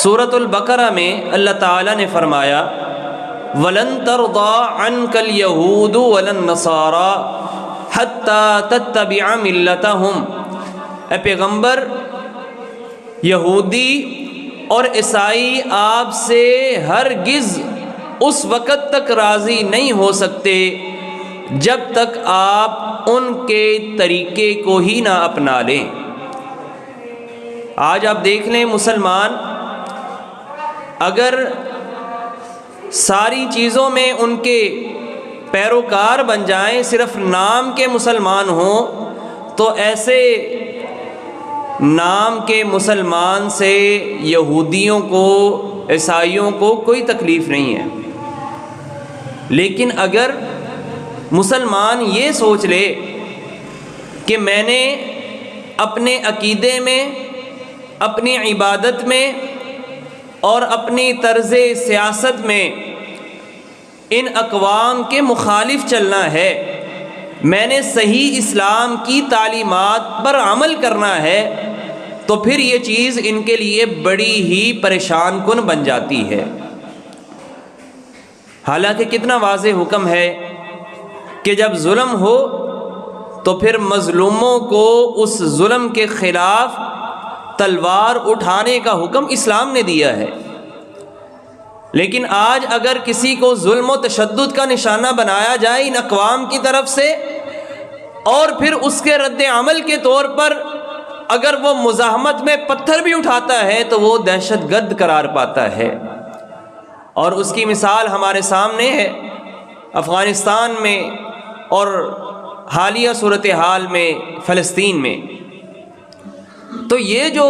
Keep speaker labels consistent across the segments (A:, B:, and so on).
A: سورۃ البقرہ میں اللہ تعالیٰ نے فرمایا وَلَن تَرْضَىٰ عَنْكَ الْيَهُودُ وَلَا النَّصَارَىٰ حَتَّىٰ تَتَّبِعَ مِلَّتَهُمْ۔ اے پیغمبر، یہودی اور عیسائی آپ سے ہرگز اس وقت تک راضی نہیں ہو سکتے جب تک آپ ان کے طریقے کو ہی نہ اپنا لیں۔ آج آپ دیکھ لیں، مسلمان اگر ساری چیزوں میں ان کے پیروکار بن جائیں، صرف نام کے مسلمان ہوں، تو ایسے نام کے مسلمان سے یہودیوں کو، عیسائیوں کو کوئی تکلیف نہیں ہے۔ لیکن اگر مسلمان یہ سوچ لے کہ میں نے اپنے عقیدے میں، اپنی عبادت میں اور اپنی طرز سیاست میں ان اقوام کے مخالف چلنا ہے، میں نے صحیح اسلام کی تعلیمات پر عمل کرنا ہے، تو پھر یہ چیز ان کے لیے بڑی ہی پریشان کن بن جاتی ہے۔ حالانکہ کتنا واضح حکم ہے کہ جب ظلم ہو تو پھر مظلوموں کو اس ظلم کے خلاف تلوار اٹھانے کا حکم اسلام نے دیا ہے۔ لیکن آج اگر کسی کو ظلم و تشدد کا نشانہ بنایا جائے ان اقوام کی طرف سے، اور پھر اس کے رد عمل کے طور پر اگر وہ مزاحمت میں پتھر بھی اٹھاتا ہے تو وہ دہشت گرد قرار پاتا ہے۔ اور اس کی مثال ہمارے سامنے ہے افغانستان میں اور حالیہ صورتحال میں فلسطین میں۔ تو یہ جو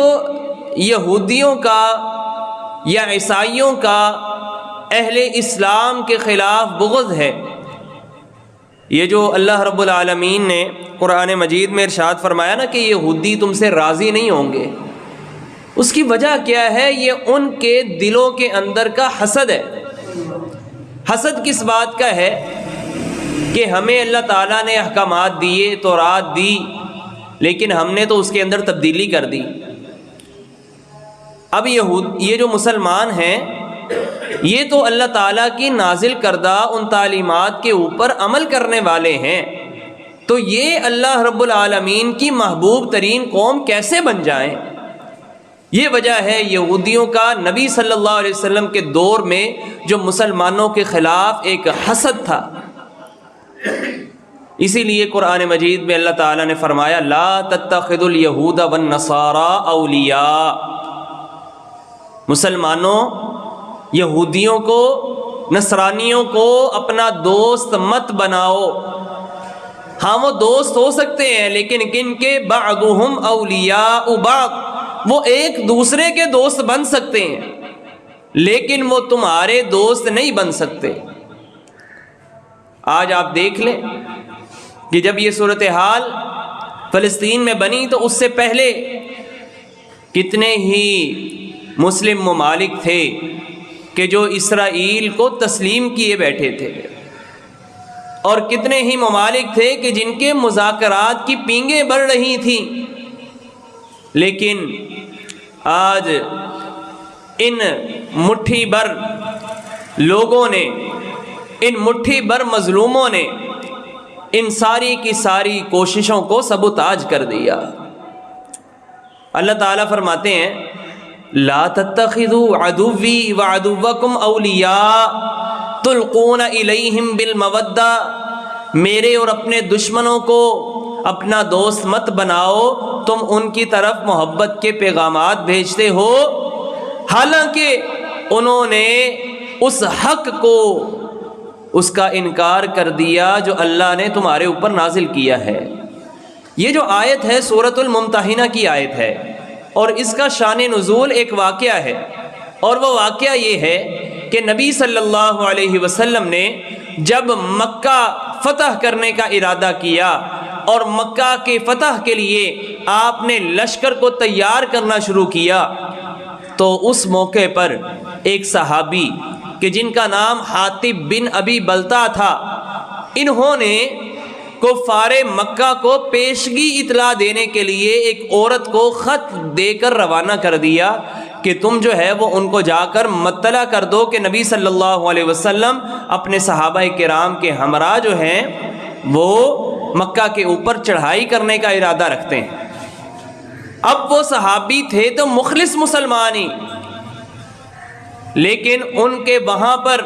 A: یہودیوں کا یا عیسائیوں کا اہل اسلام کے خلاف بغض ہے، یہ جو اللہ رب العالمین نے قرآن مجید میں ارشاد فرمایا نا کہ یہودی تم سے راضی نہیں ہوں گے، اس کی وجہ کیا ہے؟ یہ ان کے دلوں کے اندر کا حسد ہے۔ حسد کس بات کا ہے؟ کہ ہمیں اللہ تعالیٰ نے احکامات دیے، تورات دی، لیکن ہم نے تو اس کے اندر تبدیلی کر دی۔ اب یہ جو مسلمان ہیں، یہ تو اللہ تعالیٰ کی نازل کردہ ان تعلیمات کے اوپر عمل کرنے والے ہیں، تو یہ اللہ رب العالمین کی محبوب ترین قوم کیسے بن جائیں؟ یہ وجہ ہے یہودیوں کا نبی صلی اللہ علیہ وسلم کے دور میں جو مسلمانوں کے خلاف ایک حسد تھا۔ اسی لیے قرآن مجید میں اللہ تعالیٰ نے فرمایا لا تتخذوا اليہود والنصارى اولیاء۔ مسلمانوں، یہودیوں کو، نصرانیوں کو اپنا دوست مت بناؤ۔ ہاں وہ دوست ہو سکتے ہیں، لیکن کن کے؟ بعضهم اولیاء بعض، وہ ایک دوسرے کے دوست بن سکتے ہیں لیکن وہ تمہارے دوست نہیں بن سکتے۔ آج آپ دیکھ لیں کہ جب یہ صورتحال فلسطین میں بنی تو اس سے پہلے کتنے ہی مسلم ممالک تھے کہ جو اسرائیل کو تسلیم کیے بیٹھے تھے، اور کتنے ہی ممالک تھے کہ جن کے مذاکرات کی پینگیں بڑھ رہی تھیں، لیکن آج ان مٹھی بھر لوگوں نے، ان مٹھی بھر مظلوموں نے ان ساری کی ساری کوششوں کو سبوتاج کر دیا۔ اللہ تعالیٰ فرماتے ہیں لا تتخذوا عدوی وعدوکم اولیاء تلقون الیہم بالمودہ، میرے اور اپنے دشمنوں کو اپنا دوست مت بناؤ، تم ان کی طرف محبت کے پیغامات بھیجتے ہو، حالانکہ انہوں نے اس حق کو، اس کا انکار کر دیا جو اللہ نے تمہارے اوپر نازل کیا ہے۔ یہ جو آیت ہے سورۃ الممتحنہ کی آیت ہے، اور اس کا شان نزول ایک واقعہ ہے، اور وہ واقعہ یہ ہے کہ نبی صلی اللہ علیہ وسلم نے جب مکہ فتح کرنے کا ارادہ کیا اور مکہ کے فتح کے لیے آپ نے لشکر کو تیار کرنا شروع کیا، تو اس موقع پر ایک صحابی کہ جن کا نام حاطب بن ابی بلتع تھا، انہوں نے کفار مکہ کو پیشگی اطلاع دینے کے لیے ایک عورت کو خط دے کر روانہ کر دیا کہ تم جو ہے وہ ان کو جا کر مطلع کر دو کہ نبی صلی اللہ علیہ وسلم اپنے صحابہ کرام کے ہمراہ جو ہیں وہ مکہ کے اوپر چڑھائی کرنے کا ارادہ رکھتے ہیں۔ اب وہ صحابی تھے تو مخلص مسلمان ہی، لیکن ان کے وہاں پر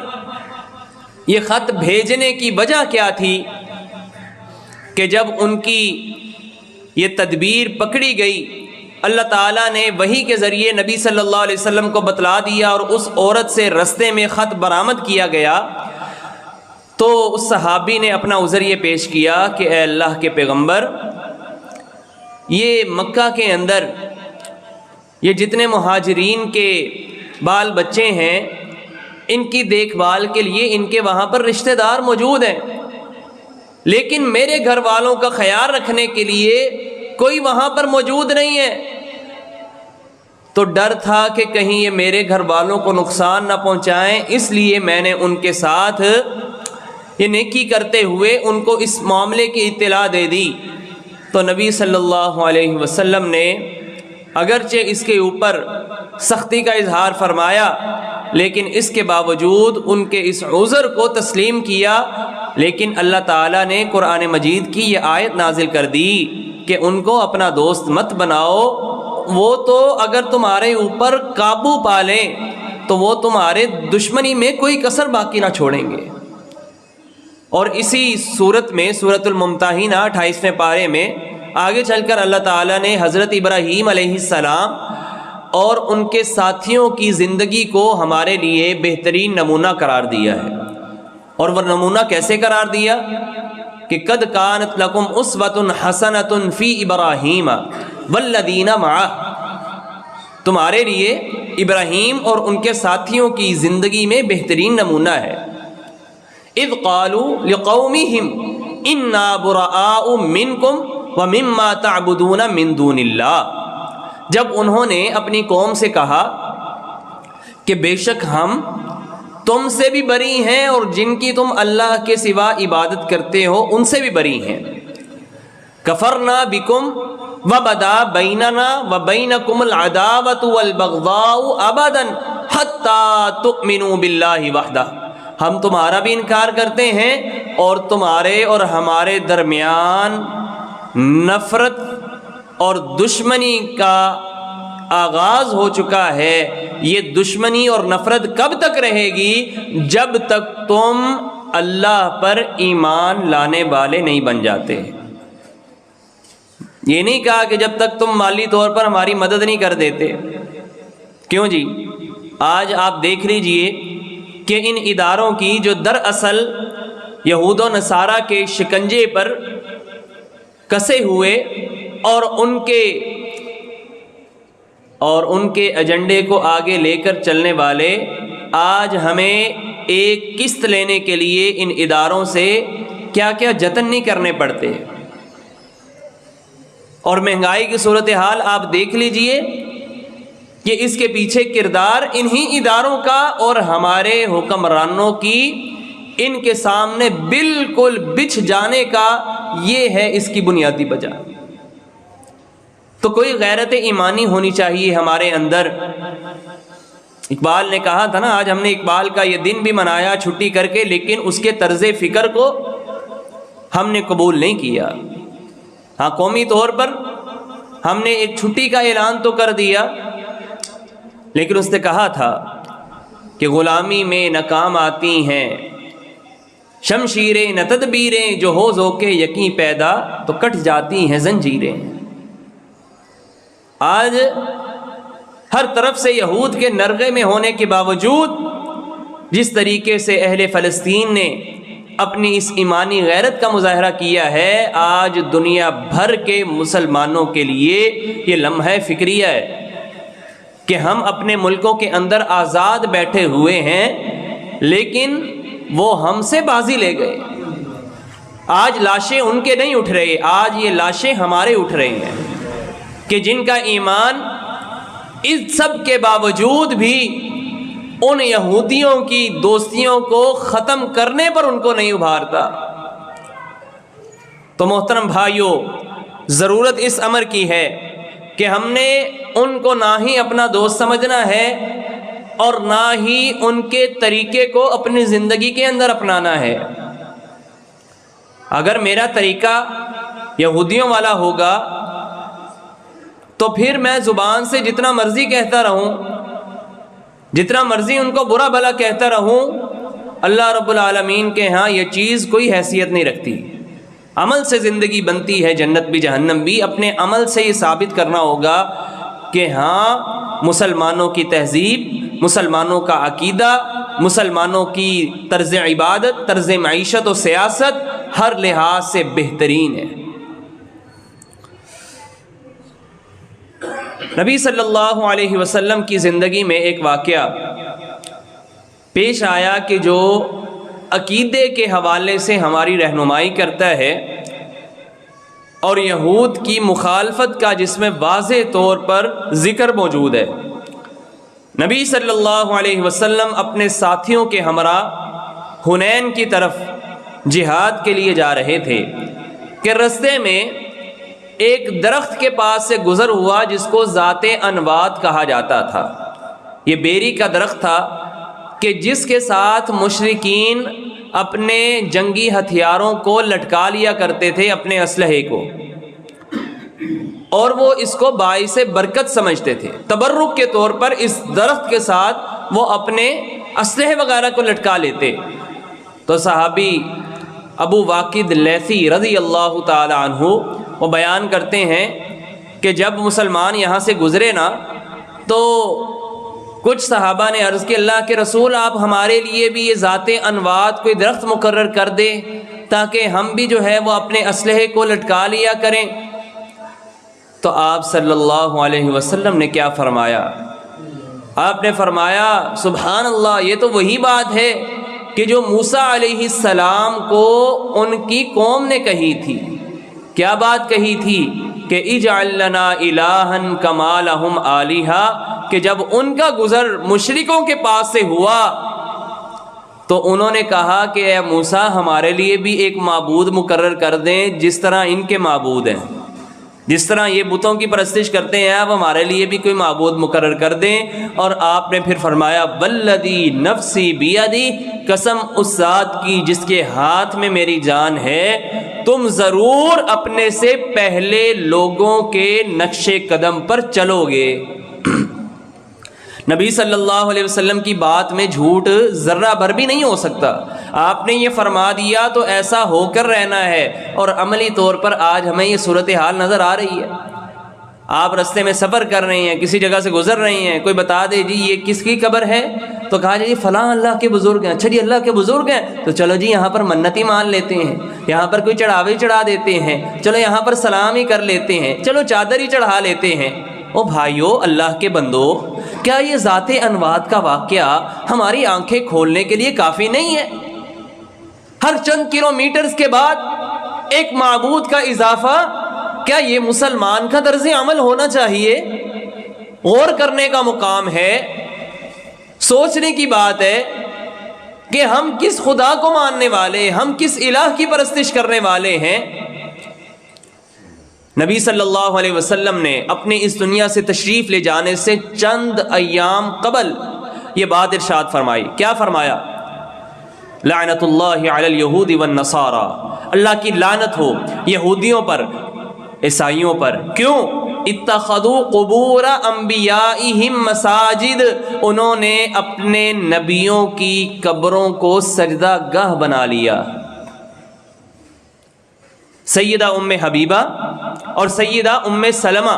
A: یہ خط بھیجنے کی وجہ کیا تھی کہ جب ان کی یہ تدبیر پکڑی گئی، اللہ تعالیٰ نے وحی کے ذریعے نبی صلی اللہ علیہ وسلم کو بتلا دیا اور اس عورت سے رستے میں خط برآمد کیا گیا، تو اس صحابی نے اپنا عذر یہ پیش کیا کہ اے اللہ کے پیغمبر، یہ مکہ کے اندر یہ جتنے مہاجرین کے بال بچے ہیں، ان کی دیکھ بھال کے لیے ان کے وہاں پر رشتہ دار موجود ہیں، لیکن میرے گھر والوں کا خیال رکھنے کے لیے کوئی وہاں پر موجود نہیں ہے، تو ڈر تھا کہ کہیں یہ میرے گھر والوں کو نقصان نہ پہنچائیں، اس لیے میں نے ان کے ساتھ یہ نیکی کرتے ہوئے ان کو اس معاملے کی اطلاع دے دی۔ تو نبی صلی اللہ علیہ وسلم نے اگرچہ اس کے اوپر سختی کا اظہار فرمایا، لیکن اس کے باوجود ان کے اس عذر کو تسلیم کیا، لیکن اللہ تعالیٰ نے قرآن مجید کی یہ آیت نازل کر دی کہ ان کو اپنا دوست مت بناؤ، وہ تو اگر تمہارے اوپر قابو پا لیں تو وہ تمہارے دشمنی میں کوئی کسر باقی نہ چھوڑیں گے۔ اور اسی صورت میں سورۃ الممتحنہ 28ویں پارے میں آگے چل کر اللہ تعالیٰ نے حضرت ابراہیم علیہ السلام اور ان کے ساتھیوں کی زندگی کو ہمارے لیے بہترین نمونہ قرار دیا ہے۔ اور وہ نمونہ کیسے قرار دیا کہ قد کانت لکم اسوۃ حسنۃ فی ابراہیم والذین معہ، تمہارے لیے ابراہیم اور ان کے ساتھیوں کی زندگی میں بہترین نمونہ ہے۔ اذ قالوا لقومہم انا براء منکم ومما تعبدون من دون اللہ، جب انہوں نے اپنی قوم سے کہا کہ بے شک ہم تم سے بھی بری ہیں اور جن کی تم اللہ کے سوا عبادت کرتے ہو ان سے بھی بری ہیں۔ کفرنا بکم وبدا بیننا وبینکم العداوۃ والبغضاء ابدا حتی تؤمنوا باللہ وحدہ، ہم تمہارا بھی انکار کرتے ہیں اور تمہارے اور ہمارے درمیان نفرت اور دشمنی کا آغاز ہو چکا ہے۔ یہ دشمنی اور نفرت کب تک رہے گی؟ جب تک تم اللہ پر ایمان لانے والے نہیں بن جاتے۔ یہ نہیں کہا کہ جب تک تم مالی طور پر ہماری مدد نہیں کر دیتے۔ کیوں جی؟ آج آپ دیکھ لیجئے کہ ان اداروں کی جو دراصل یہود و نصارہ کے شکنجے پر کسے ہوئے اور ان کے ایجنڈے کو آگے لے کر چلنے والے، آج ہمیں ایک قسط لینے کے لیے ان اداروں سے کیا کیا جتن نہیں کرنے پڑتے، اور مہنگائی کی صورتحال آپ دیکھ لیجئے کہ اس کے پیچھے کردار انہی اداروں کا اور ہمارے حکمرانوں کی ان کے سامنے بالکل بچھ جانے کا یہ ہے اس کی بنیادی وجہ۔ تو کوئی غیرت ایمانی ہونی چاہیے ہمارے اندر۔ اقبال نے کہا تھا نا، آج ہم نے اقبال کا یہ دن بھی منایا چھٹی کر کے، لیکن اس کے طرز فکر کو ہم نے قبول نہیں کیا۔ ہاں، قومی طور پر ہم نے ایک چھٹی کا اعلان تو کر دیا، لیکن اس نے کہا تھا کہ غلامی میں نہ کام آتی ہیں شمشیریں نہ تدبیریں، جو ہو ذوق یقین پیدا تو کٹ جاتی ہیں زنجیریں۔ آج ہر طرف سے یہود کے نرغے میں ہونے کے باوجود جس طریقے سے اہل فلسطین نے اپنی اس ایمانی غیرت کا مظاہرہ کیا ہے، آج دنیا بھر کے مسلمانوں کے لیے یہ لمحہ فکریہ ہے کہ ہم اپنے ملکوں کے اندر آزاد بیٹھے ہوئے ہیں، لیکن وہ ہم سے بازی لے گئے۔ آج لاشیں ان کے نہیں اٹھ رہے، آج یہ لاشیں ہمارے اٹھ رہی ہیں کہ جن کا ایمان اس سب کے باوجود بھی ان یہودیوں کی دوستیوں کو ختم کرنے پر ان کو نہیں ابھارتا۔ تو محترم بھائیوں، ضرورت اس امر کی ہے کہ ہم نے ان کو نہ ہی اپنا دوست سمجھنا ہے اور نہ ہی ان کے طریقے کو اپنی زندگی کے اندر اپنانا ہے۔ اگر میرا طریقہ یہودیوں والا ہوگا تو پھر میں زبان سے جتنا مرضی کہتا رہوں، جتنا مرضی ان کو برا بھلا کہتا رہوں، اللہ رب العالمین کے ہاں یہ چیز کوئی حیثیت نہیں رکھتی۔ عمل سے زندگی بنتی ہے، جنت بھی جہنم بھی۔ اپنے عمل سے یہ ثابت کرنا ہوگا کہ ہاں مسلمانوں کی تہذیب، مسلمانوں کا عقیدہ، مسلمانوں کی طرز عبادت، طرز معیشت و سیاست ہر لحاظ سے بہترین ہے۔ نبی صلی اللہ علیہ وسلم کی زندگی میں ایک واقعہ پیش آیا کہ جو عقیدے کے حوالے سے ہماری رہنمائی کرتا ہے اور یہود کی مخالفت کا جس میں واضح طور پر ذکر موجود ہے۔ نبی صلی اللہ علیہ وسلم اپنے ساتھیوں کے ہمراہ حنین کی طرف جہاد کے لیے جا رہے تھے کہ رستے میں ایک درخت کے پاس سے گزر ہوا جس کو ذات انوات کہا جاتا تھا۔ یہ بیری کا درخت تھا کہ جس کے ساتھ مشرکین اپنے جنگی ہتھیاروں کو لٹکا لیا کرتے تھے، اپنے اسلحے کو، اور وہ اس کو باعث برکت سمجھتے تھے۔ تبرک کے طور پر اس درخت کے ساتھ وہ اپنے اسلحے وغیرہ کو لٹکا لیتے۔ تو صحابی ابو واقد لیثی رضی اللہ تعالی عنہ وہ بیان کرتے ہیں کہ جب مسلمان یہاں سے گزرے نا تو کچھ صحابہ نے عرض کی، اللہ کے رسول آپ ہمارے لیے بھی یہ ذات انوات کوئی درخت مقرر کر دے تاکہ ہم بھی جو ہے وہ اپنے اسلحے کو لٹکا لیا کریں۔ تو آپ صلی اللہ علیہ وسلم نے کیا فرمایا؟ آپ نے فرمایا سبحان اللہ، یہ تو وہی بات ہے کہ جو موسیٰ علیہ السلام کو ان کی قوم نے کہی تھی۔ کیا بات کہی تھی؟ کہ اجعل لنا الہا کما لہم آلہہ، کہ جب ان کا گزر مشرکوں کے پاس سے ہوا تو انہوں نے کہا کہ اے موسیٰ ہمارے لیے بھی ایک معبود مقرر کر دیں جس طرح ان کے معبود ہیں، جس طرح یہ بتوں کی پرستش کرتے ہیں آپ ہمارے لیے بھی کوئی معبود مقرر کر دیں۔ اور آپ نے پھر فرمایا والذی نفسی بیدی، قسم اس ذات کی جس کے ہاتھ میں میری جان ہے، تم ضرور اپنے سے پہلے لوگوں کے نقش قدم پر چلو گے۔ نبی صلی اللہ علیہ وسلم کی بات میں جھوٹ ذرہ بھر بھی نہیں ہو سکتا۔ آپ نے یہ فرما دیا تو ایسا ہو کر رہنا ہے، اور عملی طور پر آج ہمیں یہ صورتحال نظر آ رہی ہے۔ آپ رستے میں سفر کر رہے ہیں، کسی جگہ سے گزر رہے ہیں، کوئی بتا دے جی یہ کس کی قبر ہے، تو کہا جی فلاں اللہ کے بزرگ ہیں۔ اچھا جی اللہ کے بزرگ ہیں تو چلو جی یہاں پر منت ہی مان لیتے ہیں، یہاں پر کوئی چڑھاوے چڑھا دیتے ہیں، چلو یہاں پر سلام ہی کر لیتے ہیں، چلو چادر ہی چڑھا لیتے ہیں۔ او بھائیو، اللہ کے بندو، کیا یہ ذات انوات کا واقعہ ہماری آنکھیں کھولنے کے لیے کافی نہیں ہے؟ ہر چند کلومیٹرز کے بعد ایک معبود کا اضافہ، کیا یہ مسلمان کا طرز عمل ہونا چاہیے؟ غور کرنے کا مقام ہے، سوچنے کی بات ہے کہ ہم کس خدا کو ماننے والے، ہم کس الہ کی پرستش کرنے والے ہیں۔ نبی صلی اللہ علیہ وسلم نے اپنی اس دنیا سے تشریف لے جانے سے چند ایام قبل یہ بات ارشاد فرمائی۔ کیا فرمایا؟ لعنت اللہ علی الیہود والنصارى، اللہ کی لعنت ہو یہودیوں پر، عیسائیوں پر۔ کیوں؟ اتخذوا قبور انبیائہم مساجد، انہوں نے اپنے نبیوں کی قبروں کو سجدہ گاہ بنا لیا۔ سیدہ ام حبیبہ اور سیدہ ام سلمہ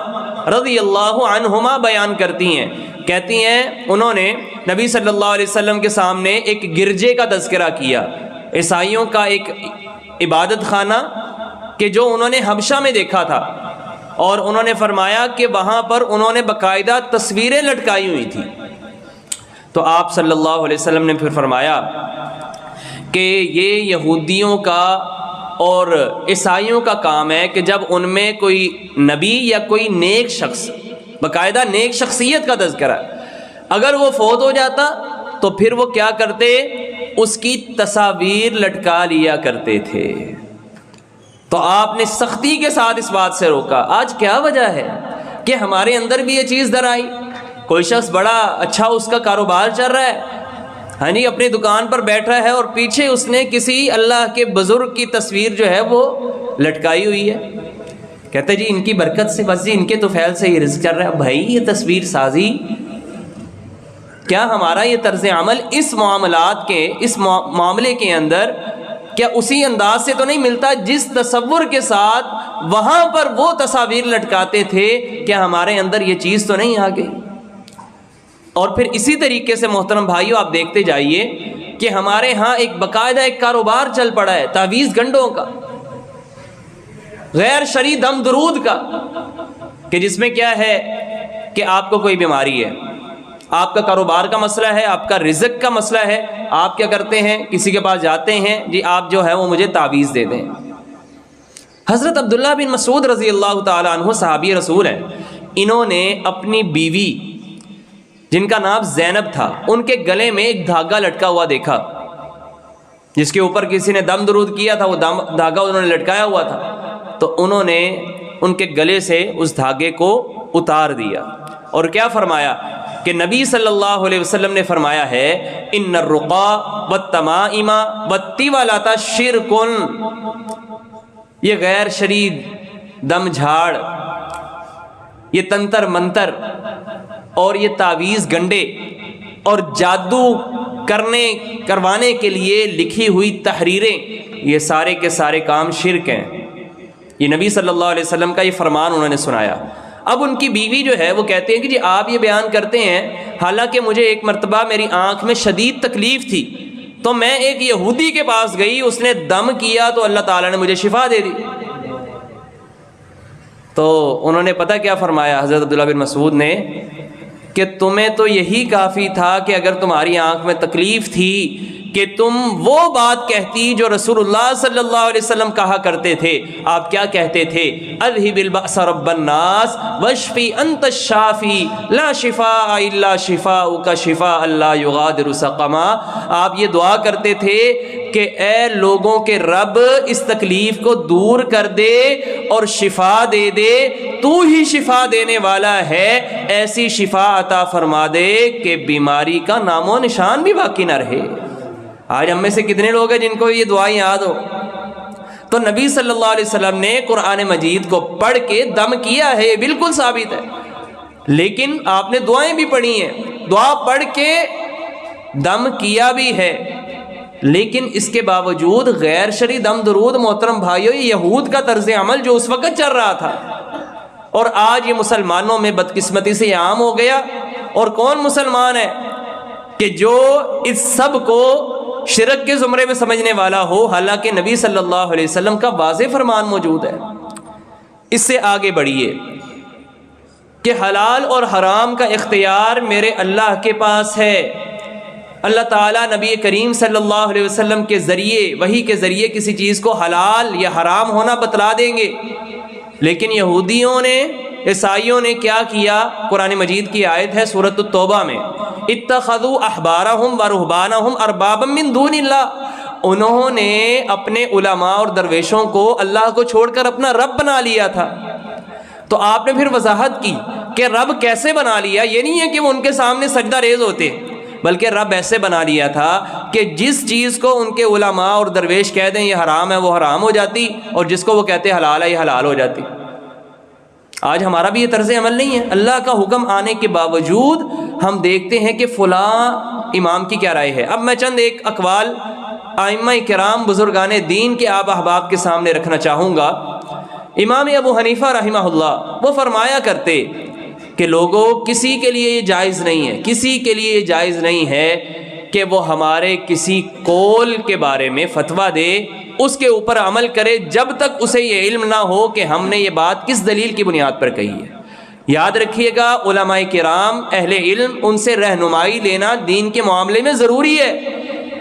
A: رضی اللہ عنہما بیان کرتی ہیں، کہتی ہیں انہوں نے نبی صلی اللہ علیہ وسلم کے سامنے ایک گرجے کا تذکرہ کیا، عیسائیوں کا ایک عبادت خانہ کہ جو انہوں نے حبشہ میں دیکھا تھا، اور انہوں نے فرمایا کہ وہاں پر انہوں نے باقاعدہ تصویریں لٹکائی ہوئی تھی۔ تو آپ صلی اللہ علیہ وسلم نے پھر فرمایا کہ یہ یہودیوں کا اور عیسائیوں کا کام ہے کہ جب ان میں کوئی نبی یا کوئی نیک شخص، باقاعدہ نیک شخصیت کا تذکرہ، اگر وہ فوت ہو جاتا تو پھر وہ کیا کرتے؟ اس کی تصاویر لٹکا لیا کرتے تھے۔ تو آپ نے سختی کے ساتھ اس بات سے روکا۔ آج کیا وجہ ہے کہ ہمارے اندر بھی یہ چیز در آئی. کوئی شخص بڑا اچھا اس کا کاروبار چل رہا ہے, ہاں جی, اپنی دکان پر بیٹھا ہے اور پیچھے اس نے کسی اللہ کے بزرگ کی تصویر جو ہے وہ لٹکائی ہوئی ہے. کہتے جی ان کی برکت سے, بس جی ان کے طفیل سے یہ رزق چل رہا ہے. بھائی یہ تصویر سازی, کیا ہمارا یہ طرز عمل اس معاملات کے, اس معاملے کے اندر کیا اسی انداز سے تو نہیں ملتا جس تصور کے ساتھ وہاں پر وہ تصاویر لٹکاتے تھے؟ کیا ہمارے اندر یہ چیز تو نہیں آ گئی؟ اور پھر اسی طریقے سے محترم بھائیو آپ دیکھتے جائیے کہ ہمارے ہاں ایک باقاعدہ ایک کاروبار چل پڑا ہے تعویذ گنڈوں کا, غیر شرعی دم درود کا, کہ جس میں کیا ہے کہ آپ کو کوئی بیماری ہے, آپ کا کاروبار کا مسئلہ ہے, آپ کا رزق کا مسئلہ ہے, آپ کیا کرتے ہیں, کسی کے پاس جاتے ہیں, جی آپ جو ہے وہ مجھے تعویذ دے دیں. حضرت عبداللہ بن مسعود رضی اللہ تعالیٰ عنہ صحابی رسول ہیں, انہوں نے اپنی بیوی جن کا نام زینب تھا, ان کے گلے میں ایک دھاگا لٹکا ہوا دیکھا, جس کے اوپر کسی نے دم درود کیا تھا, وہ دھاگا انہوں نے لٹکایا ہوا تھا. تو انہوں نے ان کے گلے سے اس دھاگے کو اتار دیا اور کیا فرمایا کہ نبی صلی اللہ علیہ وسلم نے فرمایا ہے ان الرقا والتمائم والتولات شرک, یہ غیر شرعی دم جھاڑ, یہ تنتر منتر اور یہ تعویذ گنڈے اور جادو کروانے کے لیے لکھی ہوئی تحریریں, یہ سارے کے سارے کام شرک ہیں. یہ نبی صلی اللہ علیہ وسلم کا یہ فرمان انہوں نے سنایا. اب ان کی بیوی جو ہے وہ کہتے ہیں کہ جی آپ یہ بیان کرتے ہیں, حالانکہ مجھے ایک مرتبہ میری آنکھ میں شدید تکلیف تھی تو میں ایک یہودی کے پاس گئی, اس نے دم کیا تو اللہ تعالیٰ نے مجھے شفا دے دی. تو انہوں نے پتہ کیا فرمایا حضرت عبداللہ بن مسعود نے کہ تمہیں تو یہی کافی تھا کہ اگر تمہاری آنکھ میں تکلیف تھی کہ تم وہ بات کہتی جو رسول اللہ صلی اللہ علیہ وسلم کہا کرتے تھے. آپ کیا کہتے تھے؟ اذهب البأس رب الناس واشفی انت الشافی لا شفاء الا شفاؤک شفاء لا یغادر سقما. آپ یہ دعا کرتے تھے کہ اے لوگوں کے رب اس تکلیف کو دور کر دے اور شفا دے دے, تو ہی شفا دینے والا ہے, ایسی شفا عطا فرما دے کہ بیماری کا نام و نشان بھی باقی نہ رہے. آج ہم میں سے کتنے لوگ ہیں جن کو یہ دعائیں یاد ہو؟ تو نبی صلی اللہ علیہ وسلم نے قرآن مجید کو پڑھ کے دم کیا ہے, یہ بالکل ثابت ہے. لیکن آپ نے دعائیں بھی پڑھی ہیں, دعا پڑھ کے دم کیا بھی ہے, لیکن اس کے باوجود غیر شرعی دم درود محترم بھائیو یہ یہود کا طرز عمل جو اس وقت چل رہا تھا, اور آج یہ مسلمانوں میں بدقسمتی سے عام ہو گیا. اور کون مسلمان ہے کہ جو اس سب کو شرک کے زمرے میں سمجھنے والا ہو, حالانکہ نبی صلی اللہ علیہ وسلم کا واضح فرمان موجود ہے. اس سے آگے بڑھیے کہ حلال اور حرام کا اختیار میرے اللہ کے پاس ہے. اللہ تعالیٰ نبی کریم صلی اللہ علیہ وسلم کے ذریعے, وحی کے ذریعے کسی چیز کو حلال یا حرام ہونا بتلا دیں گے. لیکن یہودیوں نے, عیسائیوں نے کیا کیا؟ قرآن مجید کی آیت ہے سورۃ التوبہ میں, اتخذوا احبارہم ورہبانہم اربابا من دون اللہ, انہوں نے اپنے علماء اور درویشوں کو اللہ کو چھوڑ کر اپنا رب بنا لیا تھا. تو آپ نے پھر وضاحت کی کہ رب کیسے بنا لیا. یہ نہیں ہے کہ وہ ان کے سامنے سجدہ ریز ہوتے, بلکہ رب ایسے بنا لیا تھا کہ جس چیز کو ان کے علماء اور درویش کہہ دیں یہ حرام ہے وہ حرام ہو جاتی, اور جس کو وہ کہتے حلال ہے یہ حلال ہو جاتی. آج ہمارا بھی یہ طرز عمل نہیں ہے. اللہ کا حکم آنے کے باوجود ہم دیکھتے ہیں کہ فلاں امام کی کیا رائے ہے. اب میں چند ایک اقوال ائمہ کرام بزرگان دین کے آب احباب کے سامنے رکھنا چاہوں گا. امام ابو حنیفہ رحمہ اللہ وہ فرمایا کرتے کہ لوگوں کسی کے لیے یہ جائز نہیں ہے, کسی کے لیے یہ جائز نہیں ہے کہ وہ ہمارے کسی قول کے بارے میں فتویٰ دے, اس کے اوپر عمل کرے جب تک اسے یہ علم نہ ہو کہ ہم نے یہ بات کس دلیل کی بنیاد پر کہی ہے. یاد رکھیے گا علماء کرام اہل علم, ان سے رہنمائی لینا دین کے معاملے میں ضروری ہے.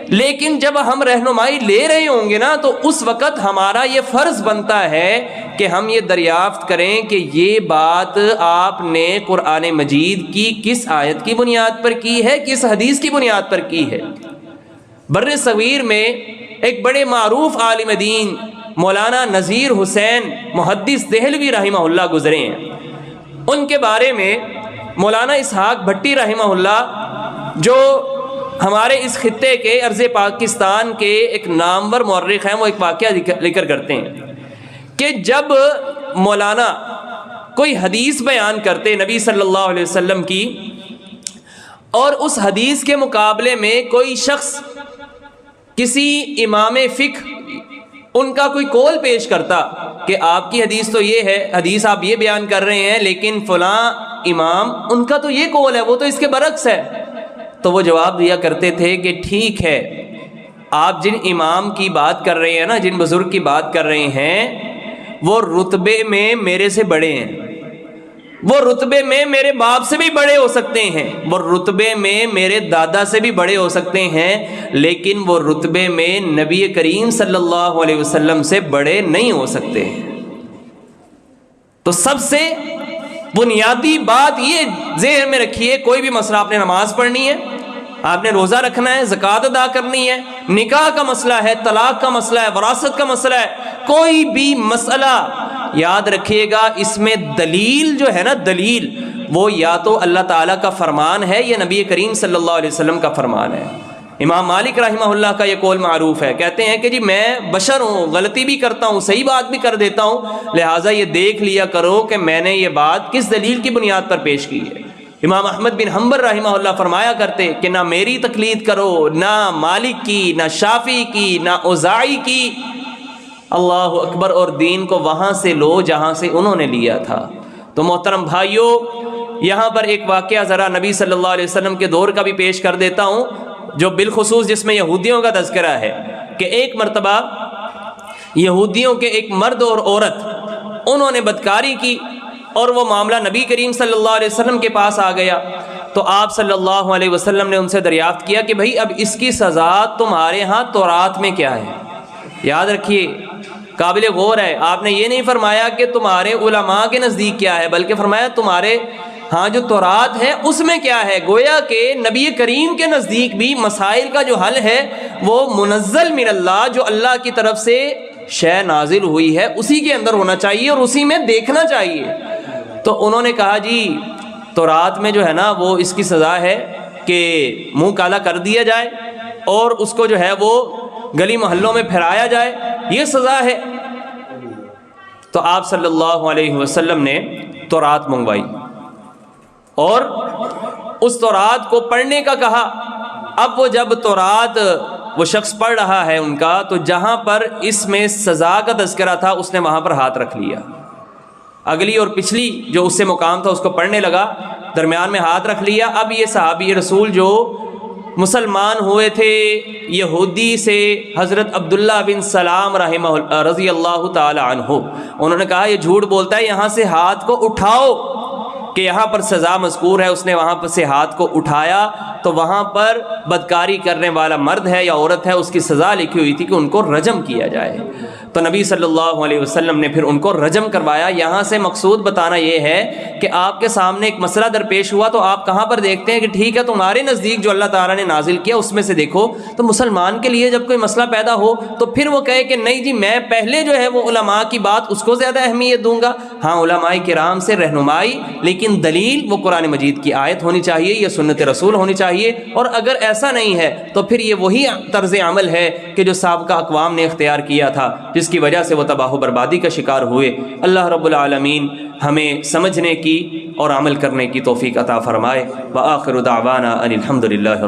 A: لیکن جب ہم رہنمائی لے رہے ہوں گے نا تو اس وقت ہمارا یہ فرض بنتا ہے کہ ہم یہ دریافت کریں کہ یہ بات آپ نے قرآن مجید کی کس آیت کی بنیاد پر کی ہے, کس حدیث کی بنیاد پر کی ہے. بر صغیر میں ایک بڑے معروف عالم دین مولانا نذیر حسین محدث دہلوی رحمہ اللہ گزرے ہیں. ان کے بارے میں مولانا اسحاق بھٹی رحمہ اللہ جو ہمارے اس خطے کے ارض پاکستان کے ایک نامور مورخ ہیں، وہ ایک واقعہ ذکر کرتے ہیں کہ جب مولانا کوئی حدیث بیان کرتے نبی صلی اللہ علیہ وسلم کی، اور اس حدیث کے مقابلے میں کوئی شخص کسی امام فقہ ان کا کوئی قول پیش کرتا کہ آپ کی حدیث تو یہ ہے، حدیث آپ یہ بیان کر رہے ہیں، لیکن فلاں امام ان کا تو یہ قول ہے، وہ تو اس کے برعکس ہے، تو وہ جواب دیا کرتے تھے کہ ٹھیک ہے، آپ جن امام کی بات کر رہے ہیں نا، جن بزرگ کی بات کر رہے ہیں، وہ رتبے میں میرے سے بڑے ہیں، وہ رتبے میں میرے باپ سے بھی بڑے ہو سکتے ہیں، وہ رتبے میں میرے دادا سے بھی بڑے ہو سکتے ہیں، لیکن وہ رتبے میں نبی کریم صلی اللہ علیہ وسلم سے بڑے نہیں ہو سکتے۔ تو سب سے بنیادی بات یہ ذہن میں رکھیے، کوئی بھی مسئلہ، آپ نے نماز پڑھنی ہے، آپ نے روزہ رکھنا ہے، زکوٰۃ ادا کرنی ہے، نکاح کا مسئلہ ہے، طلاق کا مسئلہ ہے، وراثت کا مسئلہ ہے، کوئی بھی مسئلہ یاد رکھیے گا، اس میں دلیل جو ہے نا، دلیل وہ یا تو اللہ تعالیٰ کا فرمان ہے یا نبی کریم صلی اللہ علیہ وسلم کا فرمان ہے۔ امام مالک رحمہ اللہ کا یہ قول معروف ہے، کہتے ہیں کہ جی میں بشر ہوں، غلطی بھی کرتا ہوں، صحیح بات بھی کر دیتا ہوں، لہٰذا یہ دیکھ لیا کرو کہ میں نے یہ بات کس دلیل کی بنیاد پر پیش کی ہے۔ امام احمد بن حنبل رحمہ اللہ فرمایا کرتے کہ نہ میری تقلید کرو، نہ مالک کی، نہ شافعی کی، نہ اوزاعی کی، اللہ اکبر، اور دین کو وہاں سے لو جہاں سے انہوں نے لیا تھا۔ تو محترم بھائیوں، یہاں پر ایک واقعہ ذرا نبی صلی اللہ علیہ وسلم کے دور کا بھی پیش کر دیتا ہوں، جو بالخصوص جس میں یہودیوں کا تذکرہ ہے کہ ایک مرتبہ یہودیوں کے ایک مرد اور عورت انہوں نے بدکاری کی، اور وہ معاملہ نبی کریم صلی اللہ علیہ وسلم کے پاس آ گیا، تو آپ صلی اللہ علیہ وسلم نے ان سے دریافت کیا کہ بھئی اب اس کی سزا تمہارے ہاں تورات میں کیا ہے؟ یاد رکھیے، قابل غور ہے، آپ نے یہ نہیں فرمایا کہ تمہارے علماء کے نزدیک کیا ہے، بلکہ فرمایا تمہارے ہاں جو تورات ہے اس میں کیا ہے۔ گویا کہ نبی کریم کے نزدیک بھی مسائل کا جو حل ہے وہ منزل من اللہ، جو اللہ کی طرف سے شے نازل ہوئی ہے اسی کے اندر ہونا چاہیے اور اسی میں دیکھنا چاہیے۔ تو انہوں نے کہا جی تورات میں جو ہے نا وہ اس کی سزا ہے کہ منہ کالا کر دیا جائے اور اس کو جو ہے وہ گلی محلوں میں پھیرایا جائے، یہ سزا ہے۔ تو آپ صلی اللہ علیہ وسلم نے تورات منگوائی اور اس تورات کو پڑھنے کا کہا۔ اب وہ جب تورات وہ شخص پڑھ رہا ہے ان کا، تو جہاں پر اس میں سزا کا تذکرہ تھا اس نے وہاں پر ہاتھ رکھ لیا، اگلی اور پچھلی جو اس سے مقام تھا اس کو پڑھنے لگا، درمیان میں ہاتھ رکھ لیا۔ اب یہ صحابی رسول جو مسلمان ہوئے تھے یہودی سے، حضرت عبداللہ بن سلام رحمہ رضی اللہ تعالی عنہ، انہوں نے کہا یہ جھوٹ بولتا ہے، یہاں سے ہاتھ کو اٹھاؤ، کہ یہاں پر سزا مذکور ہے۔ اس نے وہاں پر سے ہاتھ کو اٹھایا تو وہاں پر بدکاری کرنے والا مرد ہے یا عورت ہے، اس کی سزا لکھی ہوئی تھی کہ ان کو رجم کیا جائے۔ تو نبی صلی اللہ علیہ وسلم نے پھر ان کو رجم کروایا۔ یہاں سے مقصود بتانا یہ ہے کہ آپ کے سامنے ایک مسئلہ درپیش ہوا تو آپ کہاں پر دیکھتے ہیں کہ ٹھیک ہے تمہارے نزدیک جو اللہ تعالیٰ نے نازل کیا اس میں سے دیکھو۔ تو مسلمان کے لیے جب کوئی مسئلہ پیدا ہو تو پھر وہ کہے کہ نہیں جی میں پہلے جو ہے وہ علماء کی بات اس کو زیادہ اہمیت دوں گا۔ ہاں علماء کرام سے رہنمائی، لیکن دلیل وہ قرآن مجید کی آیت ہونی چاہیے یا سنت رسول ہونی چاہیے، اور اگر ایسا نہیں ہے تو پھر یہ وہی طرز عمل ہے کہ جو سابقہ اقوام نے اختیار کیا تھا، جس کی وجہ سے وہ تباہ و بربادی کا شکار ہوئے۔ اللہ رب العالمین ہمیں سمجھنے کی اور عمل کرنے کی توفیق عطا فرمائے۔ وآخر دعوانا ان الحمد للہ۔